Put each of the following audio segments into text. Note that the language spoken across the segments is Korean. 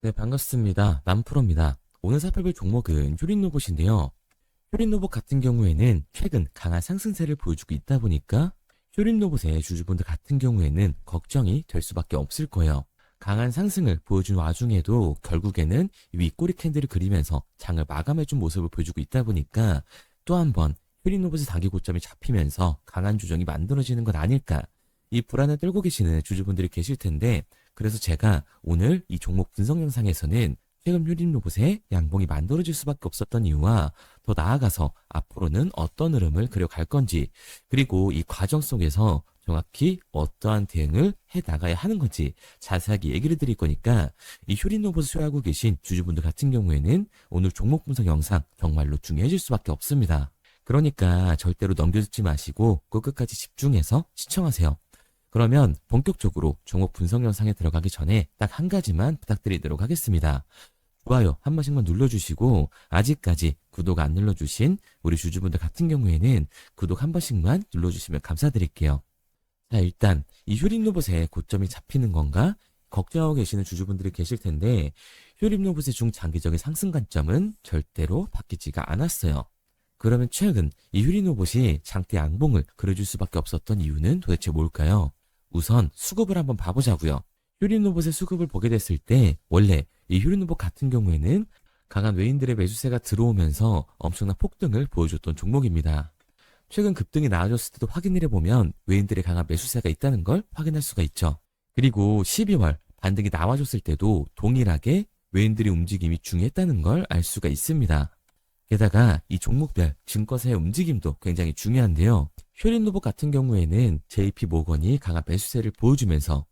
네, 반갑습니다. 남프로입니다. 오늘 살펴볼 종목은 효린 로봇인데요. 효린 로봇 같은 경우에는 최근 강한 상승세를 보여주고 있다 보니까 효린 로봇의 주주분들 같은 경우에는 걱정이 될 수밖에 없을 거예요. 강한 상승을 보여준 와중에도 결국에는 윗꼬리 캔들을 그리면서 장을 마감해준 모습을 보여주고 있다 보니까 또 한 번 효린 로봇의 단기 고점이 잡히면서 강한 조정이 만들어지는 것 아닐까, 이 불안을 떨고 계시는 주주분들이 계실 텐데, 그래서 제가 오늘 이 종목 분석 영상에서는 최근 효린 로봇의 양봉이 만들어질 수밖에 없었던 이유와 더 나아가서 앞으로는 어떤 흐름을 그려갈 건지, 그리고 이 과정 속에서 정확히 어떠한 대응을 해 나가야 하는 건지 자세하게 얘기를 드릴 거니까, 이 효린 로봇을 소유하고 계신 주주분들 같은 경우에는 오늘 종목 분석 영상 정말로 중요해질 수밖에 없습니다. 그러니까 절대로 넘겨듣지 마시고 꼭 끝까지 집중해서 시청하세요. 그러면 본격적으로 종목 분석 영상에 들어가기 전에 딱 한 가지만 부탁드리도록 하겠습니다. 좋아요 한 번씩만 눌러주시고, 아직까지 구독 안 눌러주신 우리 주주분들 같은 경우에는 구독 한 번씩만 눌러주시면 감사드릴게요. 자, 일단 이 효린 로봇의 고점이 잡히는 건가 걱정하고 계시는 주주분들이 계실 텐데, 효린 로봇의 중장기적인 상승 관점은 절대로 바뀌지가 않았어요. 그러면 최근 이 효린 로봇이 장대 양봉을 그려줄 수밖에 없었던 이유는 도대체 뭘까요? 우선 수급을 한번 봐보자고요. 효린 로봇의 수급을 보게 됐을 때 원래 이 효린 로봇 같은 경우에는 강한 외인들의 매수세가 들어오면서 엄청난 폭등을 보여줬던 종목입니다. 최근 급등이 나아졌을 때도 확인을 해보면 외인들의 강한 매수세가 있다는 걸 확인할 수가 있죠. 그리고 12월 반등이 나와줬을 때도 동일하게 외인들의 움직임이 중요했다는 걸 알 수가 있습니다. 게다가 이 종목별 증권사의 움직임도 굉장히 중요한데요. 효린 로봇 같은 경우에는 JP 모건이 강한 매수세를 보여주면서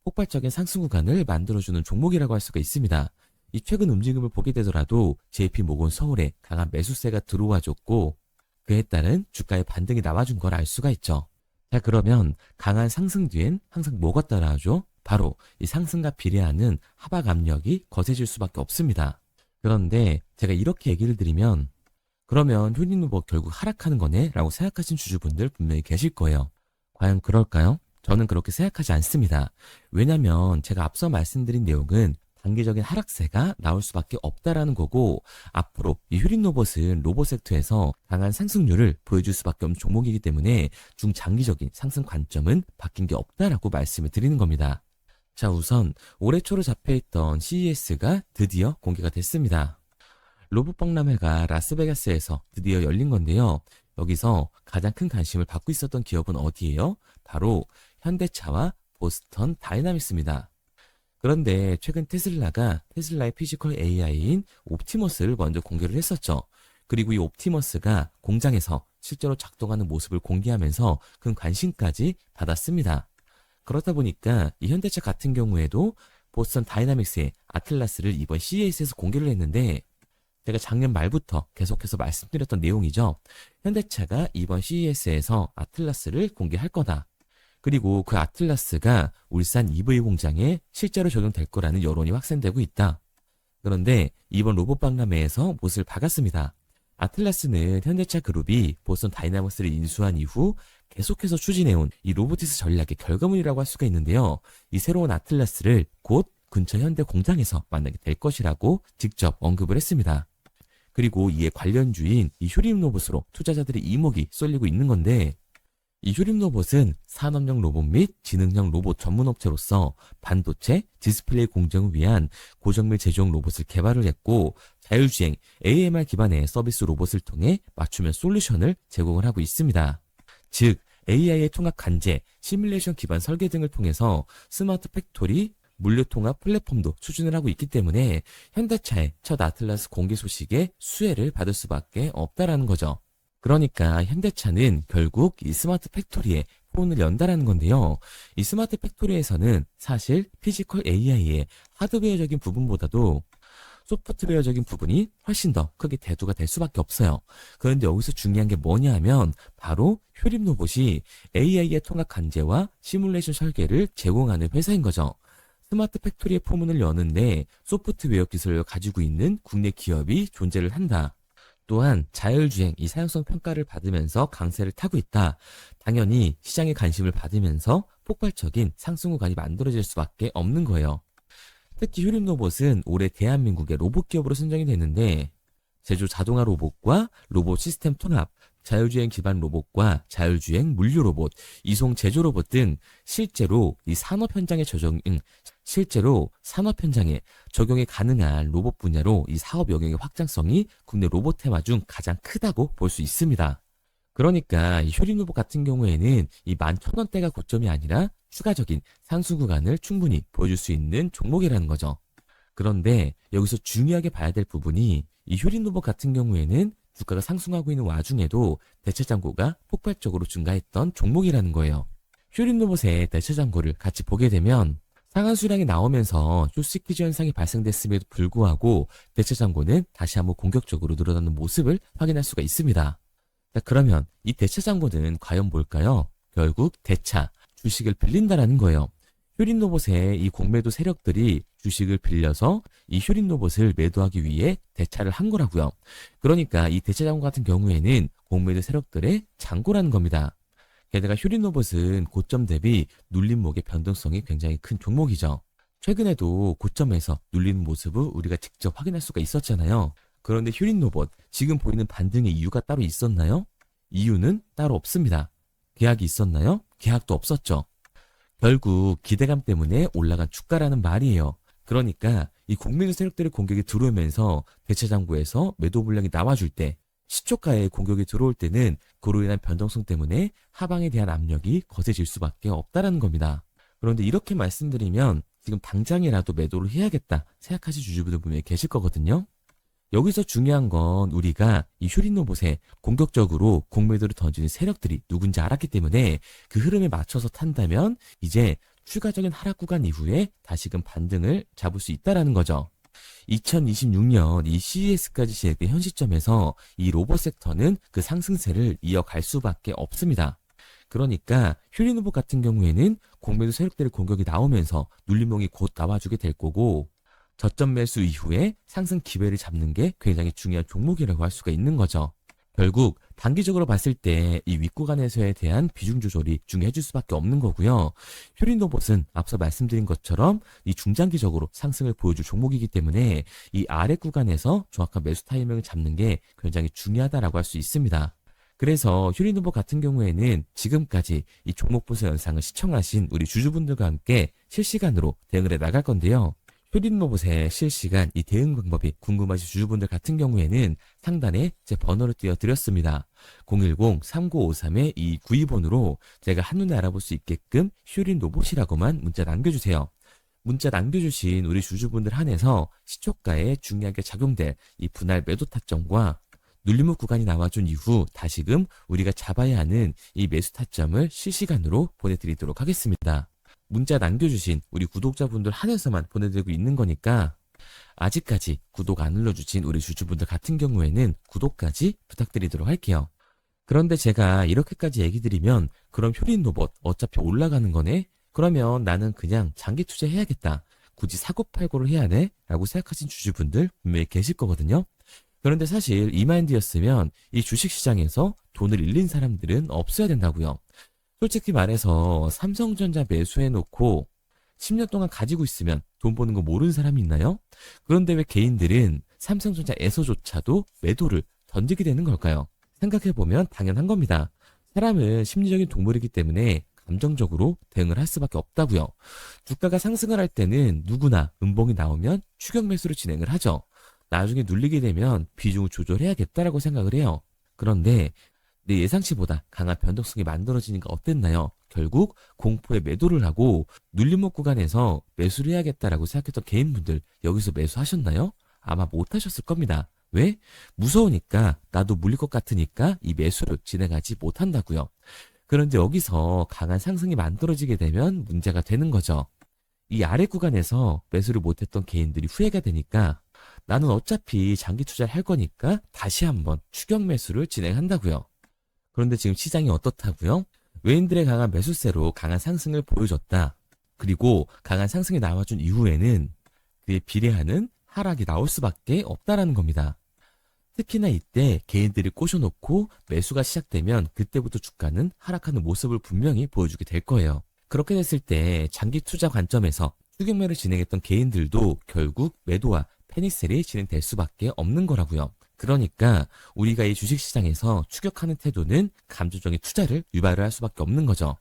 폭발적인 상승 구간을 만들어주는 종목이라고 할 수가 있습니다. 이 최근 움직임을 보게 되더라도 JP 모건 서울에 강한 매수세가 들어와줬고, 그에 따른 주가의 반등이 나와준 걸 알 수가 있죠. 자, 그러면 강한 상승 뒤엔 항상 뭐가 따라하죠? 바로 이 상승과 비례하는 하박 압력이 거세질 수밖에 없습니다. 그런데 제가 이렇게 얘기를 드리면, 그러면 효린 로봇 결국 하락하는 거네? 라고 생각하신 주주분들 분명히 계실 거예요. 과연 그럴까요? 저는 그렇게 생각하지 않습니다. 왜냐면 제가 앞서 말씀드린 내용은 단기적인 하락세가 나올 수밖에 없다라는 거고, 앞으로 이 효린 로봇은 로봇 섹터에서 강한 상승률을 보여줄 수밖에 없는 종목이기 때문에 중장기적인 상승 관점은 바뀐 게 없다라고 말씀을 드리는 겁니다. 자, 우선 올해 초로 잡혀있던 CES가 드디어 공개가 됐습니다. 로봇 박람회가 라스베가스에서 드디어 열린 건데요. 여기서 가장 큰 관심을 받고 있었던 기업은 어디예요? 바로 현대차와 보스턴 다이나믹스입니다. 그런데 최근 테슬라의 피지컬 AI인 옵티머스를 먼저 공개를 했었죠. 그리고 이 옵티머스가 공장에서 실제로 작동하는 모습을 공개하면서 큰 관심까지 받았습니다. 그렇다 보니까 이 현대차 같은 경우에도 보스턴 다이나믹스의 아틀라스를 이번 CES에서 공개를 했는데, 제가 작년 말부터 계속해서 말씀드렸던 내용이죠. 현대차가 이번 CES에서 아틀라스를 공개할 거다. 그리고 그 아틀라스가 울산 EV 공장에 실제로 적용될 거라는 여론이 확산되고 있다. 그런데 이번 로봇 박람회에서 못을 박았습니다. 아틀라스는 현대차 그룹이 보스턴 다이나믹스를 인수한 이후 계속해서 추진해온 이 로보티스 전략의 결과물이라고 할 수가 있는데요. 이 새로운 아틀라스를 곧 근처 현대 공장에서 만나게 될 것이라고 직접 언급을 했습니다. 그리고 이에 관련주인 이 효림 로봇으로 투자자들의 이목이 쏠리고 있는 건데, 이 효림 로봇은 산업용 로봇 및 지능형 로봇 전문 업체로서 반도체, 디스플레이 공정을 위한 고정밀 제조용 로봇을 개발을 했고, 자율주행 AMR 기반의 서비스 로봇을 통해 맞춤형 솔루션을 제공을 하고 있습니다. 즉, AI의 통합 관제, 시뮬레이션 기반 설계 등을 통해서 스마트 팩토리, 물류 통합 플랫폼도 추진을 하고 있기 때문에 현대차의 첫 아틀라스 공개 소식에 수혜를 받을 수밖에 없다라는 거죠. 그러니까 현대차는 결국 이 스마트 팩토리에 포문을 연다라는 건데요. 이 스마트 팩토리에서는 사실 피지컬 AI의 하드웨어적인 부분보다도 소프트웨어적인 부분이 훨씬 더 크게 대두가 될 수밖에 없어요. 그런데 여기서 중요한 게 뭐냐 하면 바로 효림 로봇이 AI의 통합 관제와 시뮬레이션 설계를 제공하는 회사인 거죠. 스마트 팩토리의 포문을 여는데 소프트웨어 기술을 가지고 있는 국내 기업이 존재를 한다. 또한 자율주행 이 사용성 평가를 받으면서 강세를 타고 있다. 당연히 시장의 관심을 받으면서 폭발적인 상승 구간이 만들어질 수밖에 없는 거예요. 특히 휴림로봇은 올해 대한민국의 로봇 기업으로 선정이 됐는데 제조 자동화 로봇과 로봇 시스템 통합, 자율주행 기반 로봇과 자율주행 물류 로봇, 이송 제조 로봇 등 실제로 산업 현장에 적용이 가능한 로봇 분야로 이 사업 영역의 확장성이 국내 로봇 테마 중 가장 크다고 볼 수 있습니다. 그러니까 이 휴림 로봇 같은 경우에는 이 11,000원대가 고점이 아니라 추가적인 상승 구간을 충분히 보여줄 수 있는 종목이라는 거죠. 그런데 여기서 중요하게 봐야 될 부분이 이 휴림 로봇 같은 경우에는 주가가 상승하고 있는 와중에도 대체 잔고가 폭발적으로 증가했던 종목이라는 거예요. 휴림 로봇의 대체 잔고를 같이 보게 되면 상한 수량이 나오면서 쇼시키즈 현상이 발생됐음에도 불구하고 대체 잔고는 다시 한번 공격적으로 늘어나는 모습을 확인할 수가 있습니다. 자, 그러면 이 대체 잔고는 과연 뭘까요? 결국 대차, 주식을 빌린다라는 거예요. 휴림 로봇의 이 공매도 세력들이 주식을 빌려서 이 휴림 로봇을 매도하기 위해 대차를 한 거라고요. 그러니까 이 대차 잔고 같은 경우에는 공매도 세력들의 잔고라는 겁니다. 게다가 휴림 로봇은 고점 대비 눌림목의 변동성이 굉장히 큰 종목이죠. 최근에도 고점에서 눌리는 모습을 우리가 직접 확인할 수가 있었잖아요. 그런데 휴림 로봇, 지금 보이는 반등의 이유가 따로 있었나요? 이유는 따로 없습니다. 계약이 있었나요? 계약도 없었죠. 결국 기대감 때문에 올라간 주가라는 말이에요. 그러니까 이 공매도 세력들의 공격이 들어오면서 대체 잔고에서 매도 물량이 나와줄 때, 시초가에 공격이 들어올 때는 그로 인한 변동성 때문에 하방에 대한 압력이 거세질 수밖에 없다라는 겁니다. 그런데 이렇게 말씀드리면 지금 당장이라도 매도를 해야겠다 생각하실 주주분들 분명히 계실 거거든요. 여기서 중요한 건 우리가 이 휴림 로봇에 공격적으로 공매도를 던지는 세력들이 누군지 알았기 때문에 그 흐름에 맞춰서 탄다면 이제 추가적인 하락 구간 이후에 다시금 반등을 잡을 수 있다라는 거죠. 2026년 이 CES까지 진행된 현 시점에서 이 로봇 섹터는 그 상승세를 이어갈 수밖에 없습니다. 그러니까 휴림 로봇 같은 경우에는 공매도 세력들의 공격이 나오면서 눌림목이 곧 나와주게 될 거고, 저점 매수 이후에 상승 기회를 잡는 게 굉장히 중요한 종목이라고 할 수가 있는 거죠. 결국 단기적으로 봤을 때 이 윗구간에서에 대한 비중 조절이 중요해질 수밖에 없는 거고요. 휴림 로봇은 앞서 말씀드린 것처럼 이 중장기적으로 상승을 보여줄 종목이기 때문에 이 아래 구간에서 정확한 매수 타이밍을 잡는 게 굉장히 중요하다라고 할 수 있습니다. 그래서 휴림 로봇 같은 경우에는 지금까지 이 종목 보수 영상을 시청하신 우리 주주분들과 함께 실시간으로 대응을 해 나갈 건데요. 휴림 로봇의 실시간 이 대응 방법이 궁금하신 주주분들 같은 경우에는 상단에 제 번호를 띄워드렸습니다. 010-3953-2292번으로 제가 한눈에 알아볼 수 있게끔 휴림 로봇이라고만 문자 남겨주세요. 문자 남겨주신 우리 주주분들 한해서 시초가에 중요하게 작용될 이 분할 매도 타점과 눌림목 구간이 나와준 이후 다시금 우리가 잡아야 하는 이 매수 타점을 실시간으로 보내드리도록 하겠습니다. 문자 남겨주신 우리 구독자분들 한해서만 보내드리고 있는 거니까 아직까지 구독 안 눌러주신 우리 주주분들 같은 경우에는 구독까지 부탁드리도록 할게요. 그런데 제가 이렇게까지 얘기 드리면 그럼 휴림 로봇 어차피 올라가는 거네? 그러면 나는 그냥 장기 투자해야겠다. 굳이 사고팔고를 해야 돼? 라고 생각하신 주주분들 분명히 계실 거거든요. 그런데 사실 이 마인드였으면 이 주식시장에서 돈을 잃는 사람들은 없어야 된다고요. 솔직히 말해서 삼성전자 매수해놓고 10년 동안 가지고 있으면 돈 버는 거 모르는 사람이 있나요? 그런데 왜 개인들은 삼성전자에서조차도 매도를 던지게 되는 걸까요? 생각해보면 당연한 겁니다. 사람은 심리적인 동물이기 때문에 감정적으로 대응을 할 수밖에 없다고요. 주가가 상승을 할 때는 누구나 음봉이 나오면 추격 매수를 진행을 하죠. 나중에 눌리게 되면 비중을 조절해야겠다라고 생각을 해요. 그런데 내 예상치보다 강한 변동성이 만들어지니까 어땠나요? 결국 공포에 매도를 하고 눌림목 구간에서 매수를 해야겠다라고 생각했던 개인분들 여기서 매수하셨나요? 아마 못하셨을 겁니다. 왜? 무서우니까, 나도 물릴 것 같으니까 이 매수를 진행하지 못한다고요. 그런데 여기서 강한 상승이 만들어지게 되면 문제가 되는 거죠. 이 아래 구간에서 매수를 못했던 개인들이 후회가 되니까 나는 어차피 장기 투자를 할 거니까 다시 한번 추격 매수를 진행한다고요. 그런데 지금 시장이 어떻다고요? 외인들의 강한 매수세로 강한 상승을 보여줬다. 그리고 강한 상승이 나와준 이후에는 그에 비례하는 하락이 나올 수밖에 없다라는 겁니다. 특히나 이때 개인들이 꼬셔놓고 매수가 시작되면 그때부터 주가는 하락하는 모습을 분명히 보여주게 될 거예요. 그렇게 됐을 때 장기 투자 관점에서 추격매를 진행했던 개인들도 결국 매도와 패닉셀이 진행될 수밖에 없는 거라고요. 그러니까 우리가 이 주식시장에서 추격하는 태도는 감정적인 투자를 유발을 할 수밖에 없는 거죠.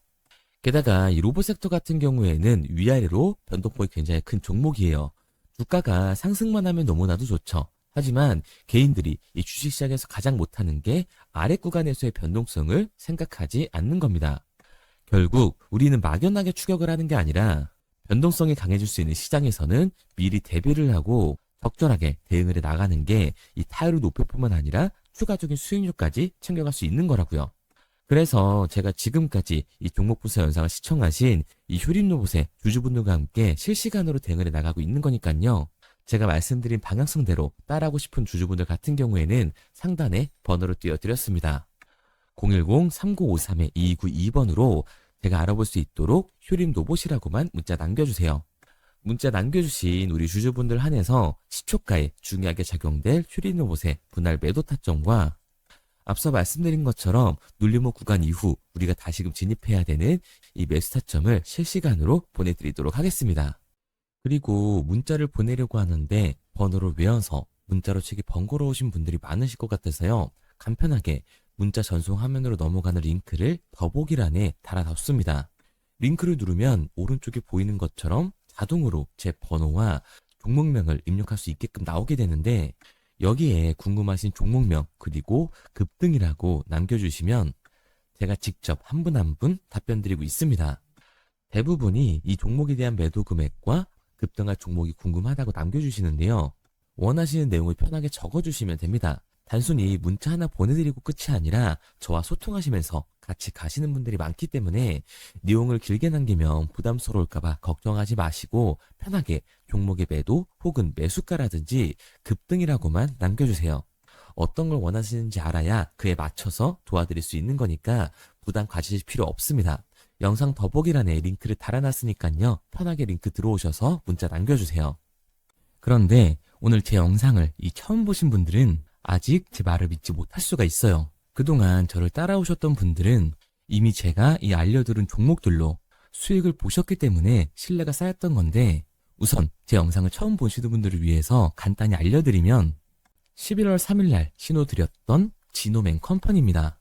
게다가 이 로봇 섹터 같은 경우에는 위아래로 변동폭이 굉장히 큰 종목이에요. 주가가 상승만 하면 너무나도 좋죠. 하지만 개인들이 이 주식시장에서 가장 못하는 게 아래 구간에서의 변동성을 생각하지 않는 겁니다. 결국 우리는 막연하게 추격을 하는 게 아니라 변동성이 강해질 수 있는 시장에서는 미리 대비를 하고 적절하게 대응을 해 나가는 게 이 타율을 높일 뿐만 아니라 추가적인 수익률까지 챙겨갈 수 있는 거라고요. 그래서 제가 지금까지 이 종목 분석 영상을 시청하신 이 효림로봇의 주주분들과 함께 실시간으로 대응을 해 나가고 있는 거니까요. 제가 말씀드린 방향성대로 따라하고 싶은 주주분들 같은 경우에는 상단에 번호를 띄워드렸습니다. 010-3953-2292번으로 제가 알아볼 수 있도록 효림로봇이라고만 문자 남겨주세요. 문자 남겨주신 우리 주주분들 한해서 시초가에 중요하게 작용될 효림로봇의 분할 매도 타점과 앞서 말씀드린 것처럼 눌림목 구간 이후 우리가 다시금 진입해야 되는 이 매수 타점을 실시간으로 보내드리도록 하겠습니다. 그리고 문자를 보내려고 하는데 번호를 외워서 문자로 치기 번거로우신 분들이 많으실 것 같아서요. 간편하게 문자 전송 화면으로 넘어가는 링크를 더보기란에 달아뒀습니다. 링크를 누르면 오른쪽에 보이는 것처럼 자동으로 제 번호와 종목명을 입력할 수 있게끔 나오게 되는데 여기에 궁금하신 종목명 그리고 급등이라고 남겨주시면 제가 직접 한 분 한 분 답변 드리고 있습니다. 대부분이 이 종목에 대한 매도 금액과 급등할 종목이 궁금하다고 남겨주시는데요. 원하시는 내용을 편하게 적어주시면 됩니다. 단순히 문자 하나 보내드리고 끝이 아니라 저와 소통하시면서 같이 가시는 분들이 많기 때문에 내용을 길게 남기면 부담스러울까봐 걱정하지 마시고 편하게 종목의 매도 혹은 매수가라든지 급등이라고만 남겨주세요. 어떤 걸 원하시는지 알아야 그에 맞춰서 도와드릴 수 있는 거니까 부담 가지실 필요 없습니다. 영상 더보기란에 링크를 달아놨으니까요. 편하게 링크 들어오셔서 문자 남겨주세요. 그런데 오늘 제 영상을 처음 보신 분들은 아직 제 말을 믿지 못할 수가 있어요. 그동안 저를 따라오셨던 분들은 이미 제가 이 알려드린 종목들로 수익을 보셨기 때문에 신뢰가 쌓였던 건데 우선 제 영상을 처음 보시는 분들을 위해서 간단히 알려드리면 11월 3일날 신호 드렸던 지노맨 컴퍼니입니다.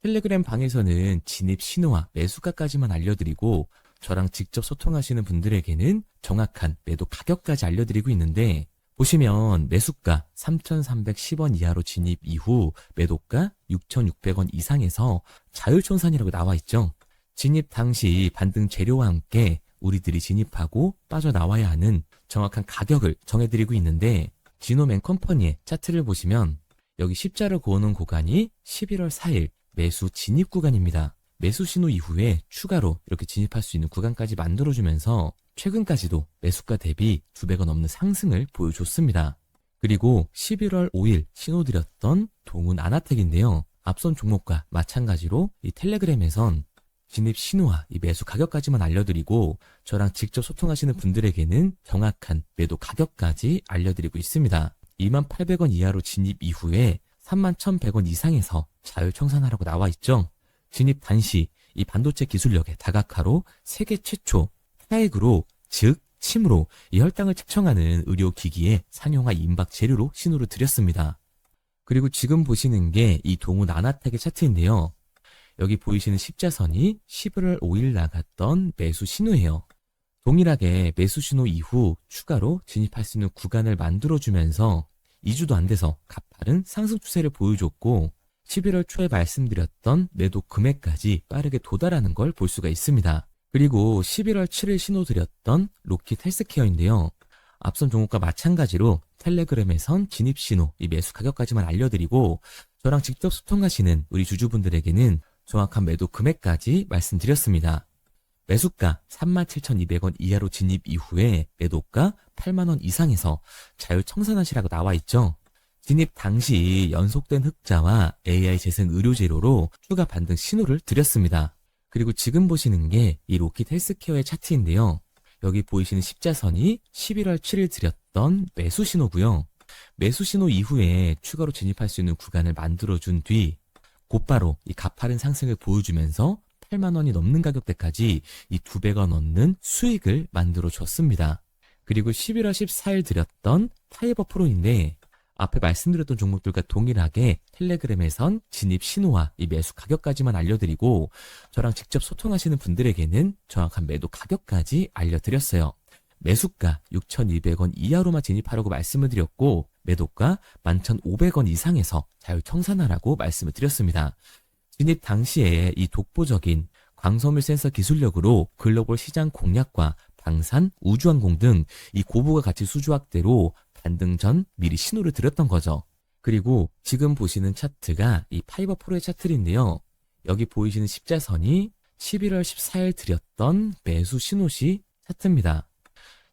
텔레그램 방에서는 진입 신호와 매수가까지만 알려드리고 저랑 직접 소통하시는 분들에게는 정확한 매도 가격까지 알려드리고 있는데 보시면 매수가 3,310원 이하로 진입 이후 매도가 6,600원 이상에서 자율청산이라고 나와 있죠. 진입 당시 반등 재료와 함께 우리들이 진입하고 빠져나와야 하는 정확한 가격을 정해드리고 있는데 지노맨 컴퍼니의 차트를 보시면 여기 십자를 그어놓은 구간이 11월 4일 매수 진입 구간입니다. 매수 신호 이후에 추가로 이렇게 진입할 수 있는 구간까지 만들어주면서 최근까지도 매수가 대비 2배가 넘는 상승을 보여줬습니다. 그리고 11월 5일 신호드렸던 동훈 아나텍인데요. 앞선 종목과 마찬가지로 이 텔레그램에선 진입 신호와 이 매수 가격까지만 알려드리고 저랑 직접 소통하시는 분들에게는 정확한 매도 가격까지 알려드리고 있습니다. 28,000원 이하로 진입 이후에 31,100원 이상에서 자율청산하라고 나와 있죠. 진입 단시 이 반도체 기술력의 다각화로 세계 최초 타액으로 즉 침으로 이 혈당을 측정하는 의료기기의 상용화 임박 재료로 신호를 드렸습니다. 그리고 지금 보시는 게 이 동훈 아나텍의 차트인데요. 여기 보이시는 십자선이 11월 5일 나갔던 매수 신호예요. 동일하게 매수 신호 이후 추가로 진입할 수 있는 구간을 만들어주면서 2주도 안 돼서 가파른 상승 추세를 보여줬고 11월 초에 말씀드렸던 매도 금액까지 빠르게 도달하는 걸 볼 수가 있습니다. 그리고 11월 7일 신호드렸던 로킷 헬스케어인데요. 앞선 종목과 마찬가지로 텔레그램에선 진입 신호, 이 매수 가격까지만 알려드리고 저랑 직접 소통하시는 우리 주주분들에게는 정확한 매도 금액까지 말씀드렸습니다. 매수가 37,200원 이하로 진입 이후에 매도가 8만원 이상에서 자율청산하시라고 나와 있죠. 진입 당시 연속된 흑자와 AI 재생 의료 재료로 추가 반등 신호를 드렸습니다. 그리고 지금 보시는 게 이 로킷 헬스케어의 차트인데요. 여기 보이시는 십자선이 11월 7일 드렸던 매수 신호고요. 매수 신호 이후에 추가로 진입할 수 있는 구간을 만들어준 뒤 곧바로 이 가파른 상승을 보여주면서 8만 원이 넘는 가격대까지 이 2배가 넘는 수익을 만들어 줬습니다. 그리고 11월 14일 드렸던 타이버 프로인데 앞에 말씀드렸던 종목들과 동일하게 텔레그램에선 진입 신호와 이 매수 가격까지만 알려드리고 저랑 직접 소통하시는 분들에게는 정확한 매도 가격까지 알려드렸어요. 매수가 6,200원 이하로만 진입하라고 말씀을 드렸고 매도가 11,500원 이상에서 자유 청산하라고 말씀을 드렸습니다. 진입 당시에 이 독보적인 광섬유 센서 기술력으로 글로벌 시장 공략과 방산, 우주항공 등 이 고부가 가치 수주 확대로 반등 전 미리 신호를 드렸던 거죠. 그리고 지금 보시는 차트가 이 파이버 프로의 차트인데요. 여기 보이시는 십자선이 11월 14일 드렸던 매수 신호시 차트입니다.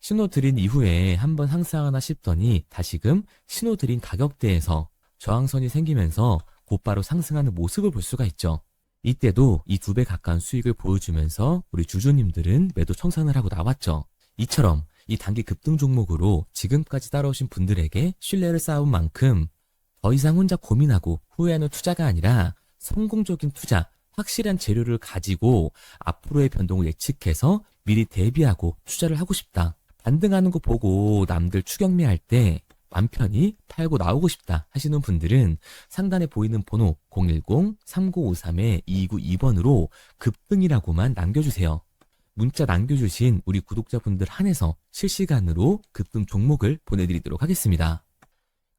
신호 드린 이후에 한번 상승하나 싶더니 다시금 신호 드린 가격대에서 저항선이 생기면서 곧바로 상승하는 모습을 볼 수가 있죠. 이때도 이 2배 가까운 수익을 보여주면서 우리 주주님들은 매도 청산을 하고 나왔죠. 이처럼 이 단기 급등 종목으로 지금까지 따라오신 분들에게 신뢰를 쌓은 만큼 더 이상 혼자 고민하고 후회하는 투자가 아니라 성공적인 투자, 확실한 재료를 가지고 앞으로의 변동을 예측해서 미리 대비하고 투자를 하고 싶다. 반등하는 거 보고 남들 추격매할 때 맘 편히 팔고 나오고 싶다 하시는 분들은 상단에 보이는 번호 010-3953-2292번으로 급등이라고만 남겨주세요. 문자 남겨주신 우리 구독자분들 한해서 실시간으로 급등 종목을 보내드리도록 하겠습니다.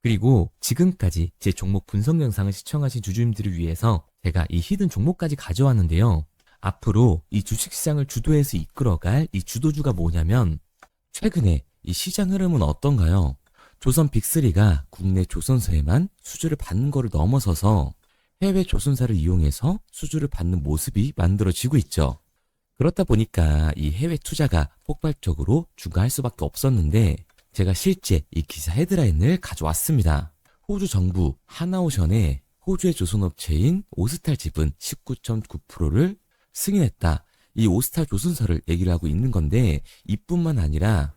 그리고 지금까지 제 종목 분석 영상을 시청하신 주주님들을 위해서 제가 이 히든 종목까지 가져왔는데요. 앞으로 이 주식시장을 주도해서 이끌어갈 이 주도주가 뭐냐면 최근에 이 시장 흐름은 어떤가요? 조선 빅3가 국내 조선사에만 수주를 받는 거를 넘어서서 해외 조선사를 이용해서 수주를 받는 모습이 만들어지고 있죠. 그렇다 보니까 이 해외 투자가 폭발적으로 증가할 수밖에 없었는데 제가 실제 이 기사 헤드라인을 가져왔습니다. 호주 정부 하나오션에 호주의 조선업체인 오스탈 지분 19.9%를 승인했다. 이 오스탈 조선사를 얘기를 하고 있는 건데 이뿐만 아니라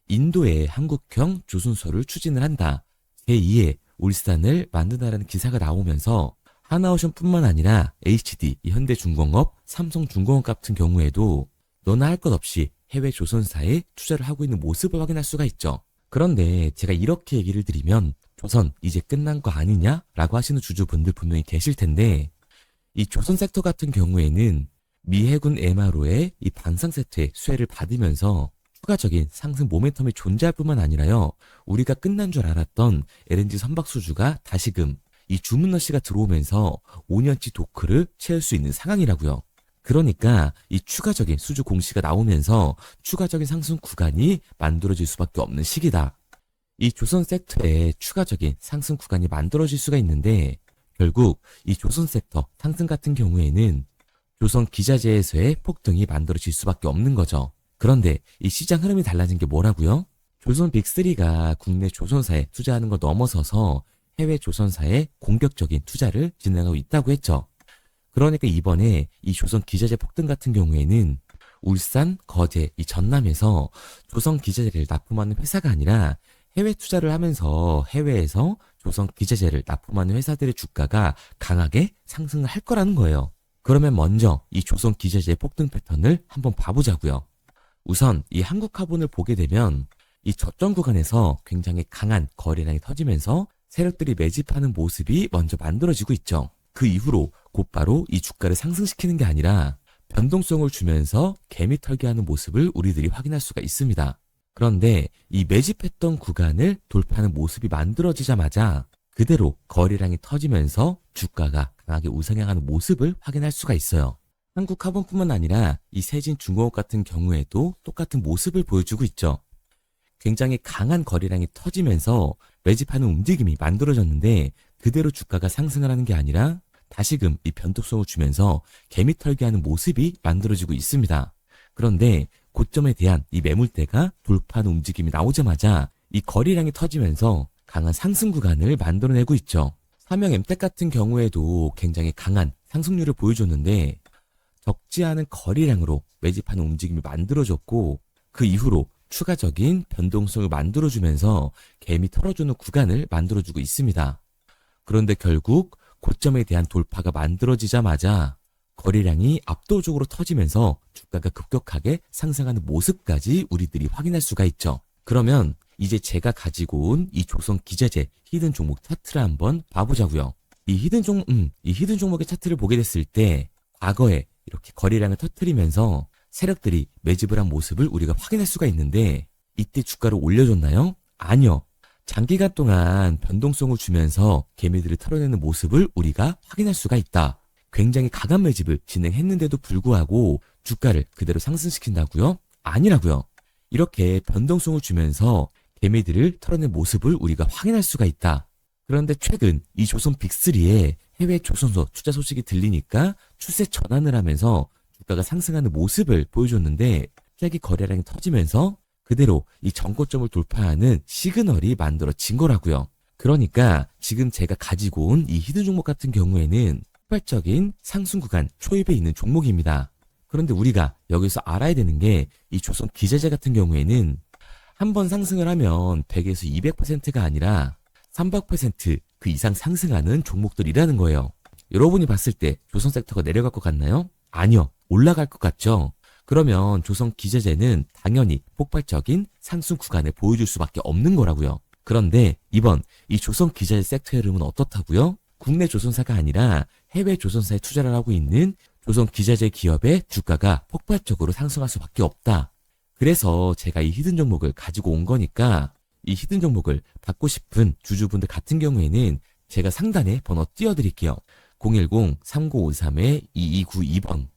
인도의 한국형 조선소를 추진을 한다. 제2의 울산을 만든다라는 기사가 나오면서 하나오션뿐만 아니라 HD, 현대중공업, 삼성중공업 같은 경우에도 너나 할 것 없이 해외 조선사에 투자를 하고 있는 모습을 확인할 수가 있죠. 그런데 제가 이렇게 얘기를 드리면 조선 이제 끝난 거 아니냐라고 하시는 주주분들 분명히 계실 텐데 이 조선 섹터 같은 경우에는 미 해군 MRO의 이 방산 세트의 수혜를 받으면서 추가적인 상승 모멘텀이 존재할 뿐만 아니라요. 우리가 끝난 줄 알았던 LNG 선박 수주가 다시금 이 주문러시가 들어오면서 5년치 도크를 채울 수 있는 상황이라고요. 그러니까 이 추가적인 수주 공시가 나오면서 추가적인 상승 구간이 만들어질 수밖에 없는 시기다. 이 조선 섹터에 추가적인 상승 구간이 만들어질 수가 있는데 결국 이 조선 섹터 상승 같은 경우에는 조선 기자재에서의 폭등이 만들어질 수밖에 없는 거죠. 그런데 이 시장 흐름이 달라진 게 뭐라고요? 조선 빅3가 국내 조선사에 투자하는 걸 넘어서서 해외 조선사에 공격적인 투자를 진행하고 있다고 했죠. 그러니까 이번에 이 조선 기자재 폭등 같은 경우에는 울산, 거제, 이 전남에서 조선 기자재를 납품하는 회사가 아니라 해외 투자를 하면서 해외에서 조선 기자재를 납품하는 회사들의 주가가 강하게 상승을 할 거라는 거예요. 그러면 먼저 이 조선 기자재 폭등 패턴을 한번 봐보자고요. 우선 이 한국화본을 보게 되면 이 저점 구간에서 굉장히 강한 거래량이 터지면서 세력들이 매집하는 모습이 먼저 만들어지고 있죠. 그 이후로 곧바로 이 주가를 상승시키는 게 아니라 변동성을 주면서 개미 털기하는 모습을 우리들이 확인할 수가 있습니다. 그런데 이 매집했던 구간을 돌파하는 모습이 만들어지자마자 그대로 거래량이 터지면서 주가가 강하게 우상향하는 모습을 확인할 수가 있어요. 한국화본뿐만 아니라 이 세진중공업 같은 경우에도 똑같은 모습을 보여주고 있죠. 굉장히 강한 거래량이 터지면서 매집하는 움직임이 만들어졌는데 그대로 주가가 상승을 하는 게 아니라 다시금 이 변동성을 주면서 개미 털기하는 모습이 만들어지고 있습니다. 그런데 고점에 대한 이 매물대가 돌파하는 움직임이 나오자마자 이 거래량이 터지면서 강한 상승 구간을 만들어내고 있죠. 삼형 엠텍 같은 경우에도 굉장히 강한 상승률을 보여줬는데 적지 않은 거래량으로 매집하는 움직임이 만들어졌고 그 이후로 추가적인 변동성을 만들어주면서 개미 털어주는 구간을 만들어주고 있습니다. 그런데 결국 고점에 대한 돌파가 만들어지자마자 거래량이 압도적으로 터지면서 주가가 급격하게 상승하는 모습까지 우리들이 확인할 수가 있죠. 그러면 이제 제가 가지고 온 이 조선 기자재 히든 종목 차트를 한번 봐보자고요. 이 히든 종목의 차트를 보게 됐을 때 과거에 이렇게 거래량을 터뜨리면서 세력들이 매집을 한 모습을 우리가 확인할 수가 있는데 이때 주가를 올려줬나요? 아니요. 장기간 동안 변동성을 주면서 개미들을 털어내는 모습을 우리가 확인할 수가 있다. 굉장히 강한 매집을 진행했는데도 불구하고 주가를 그대로 상승시킨다고요? 아니라고요. 이렇게 변동성을 주면서 개미들을 털어낸 모습을 우리가 확인할 수가 있다. 그런데 최근 이 조선 빅3의 해외 조선소 투자 소식이 들리니까 추세 전환을 하면서 주가가 상승하는 모습을 보여줬는데 갑자기 거래량이 터지면서 그대로 이 전고점을 돌파하는 시그널이 만들어진 거라고요. 그러니까 지금 제가 가지고 온 이 히든 종목 같은 경우에는 폭발적인 상승 구간 초입에 있는 종목입니다. 그런데 우리가 여기서 알아야 되는 게 이 조선 기자재 같은 경우에는 한번 상승을 하면 100에서 200%가 아니라 300% 그 이상 상승하는 종목들이라는 거예요. 여러분이 봤을 때 조선 섹터가 내려갈 것 같나요? 아니요. 올라갈 것 같죠? 그러면 조선 기자재는 당연히 폭발적인 상승 구간을 보여줄 수밖에 없는 거라고요. 그런데 이번 이 조선 기자재 섹터의 흐름은 어떻다고요? 국내 조선사가 아니라 해외 조선사에 투자를 하고 있는 조선 기자재 기업의 주가가 폭발적으로 상승할 수밖에 없다. 그래서 제가 이 히든 종목을 가지고 온 거니까 이 히든 종목을 받고 싶은 주주분들 같은 경우에는 제가 상단에 번호 띄워드릴게요. 010-3953-2292번.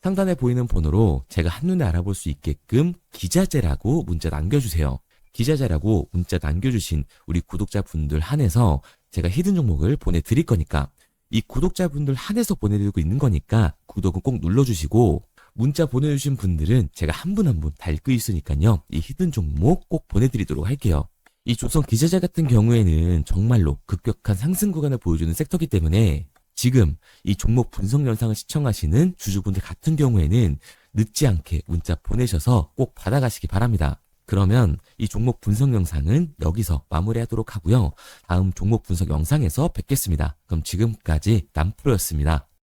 상단에 보이는 번호로 제가 한눈에 알아볼 수 있게끔 기자재라고 문자 남겨주세요. 기자재라고 문자 남겨주신 우리 구독자분들 한해서 제가 히든 종목을 보내드릴 거니까 이 구독자분들 한해서 보내드리고 있는 거니까 구독은 꼭 눌러주시고 문자 보내주신 분들은 제가 한 분 한 분 다 읽고 있으니까요. 이 히든 종목 꼭 보내드리도록 할게요. 이 조선 기자재 같은 경우에는 정말로 급격한 상승 구간을 보여주는 섹터이기 때문에 지금 이 종목 분석 영상을 시청하시는 주주분들 같은 경우에는 늦지 않게 문자 보내셔서 꼭 받아가시기 바랍니다. 그러면 이 종목 분석 영상은 여기서 마무리하도록 하고요. 다음 종목 분석 영상에서 뵙겠습니다. 그럼 지금까지 남프로였습니다.